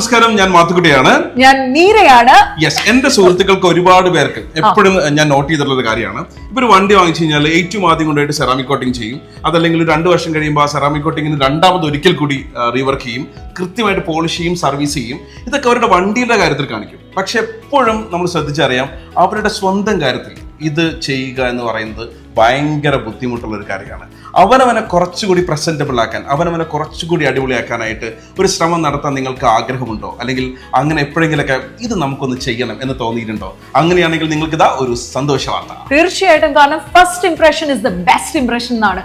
നമസ്കാരം, ഞാൻ മാത്തുക്കുട്ടിയാണ്. ഞാൻ മീരയാണ്. യെസ്, എന്റെ സുഹൃത്തുക്കൾക്ക് ഒരുപാട് പേർക്ക് എപ്പോഴും ഞാൻ നോട്ട് ചെയ്തിട്ടുള്ള ഒരു കാര്യമാണ്, ഇപ്പൊ ഒരു വണ്ടി വാങ്ങിച്ചു കഴിഞ്ഞാൽ ഏറ്റവും ആദ്യം കൊണ്ടുപോയിട്ട് സെറാമിക് കോട്ടിംഗ് ചെയ്യും. അതല്ലെങ്കിൽ 2 വർഷം കഴിയുമ്പോൾ ആ സെറാമിക് കോട്ടിങ്ങിന് രണ്ടാമത് ഒരിക്കൽ കൂടി റീവർക്ക് ചെയ്യും, കൃത്യമായിട്ട് പോളിഷ് ചെയ്യും, സർവീസ് ചെയ്യും. ഇതൊക്കെ അവരുടെ വണ്ടിയുടെ കാര്യത്തിൽ കാണിക്കും. പക്ഷെ എപ്പോഴും നമ്മൾ ശ്രദ്ധിച്ചറിയാം, അവരുടെ സ്വന്തം കാര്യത്തിൽ ഇത് ചെയ്യുക എന്ന് പറയുന്നത് ഭയങ്കര ബുദ്ധിമുട്ടുള്ള ഒരു കാര്യമാണ്. അവനവനെ കുറച്ചുകൂടി പ്രസന്റബിൾ ആക്കാൻ, അവനവനെ കുറച്ചുകൂടി അടിപൊളിയാക്കാനായിട്ട് ഒരു ശ്രമം നടത്താൻ നിങ്ങൾക്ക് ആഗ്രഹമുണ്ടോ? അല്ലെങ്കിൽ അങ്ങനെ എപ്പോഴെങ്കിലൊക്കെ ഇത് നമുക്കൊന്ന് ചെയ്യണം എന്ന് തോന്നിയിട്ടുണ്ടോ? അങ്ങനെയാണെങ്കിൽ നിങ്ങൾക്ക് ഇതാ ഒരു സന്തോഷ വാർത്ത. തീർച്ചയായിട്ടും, കാരണം first impression is the best impression എന്നാണ്.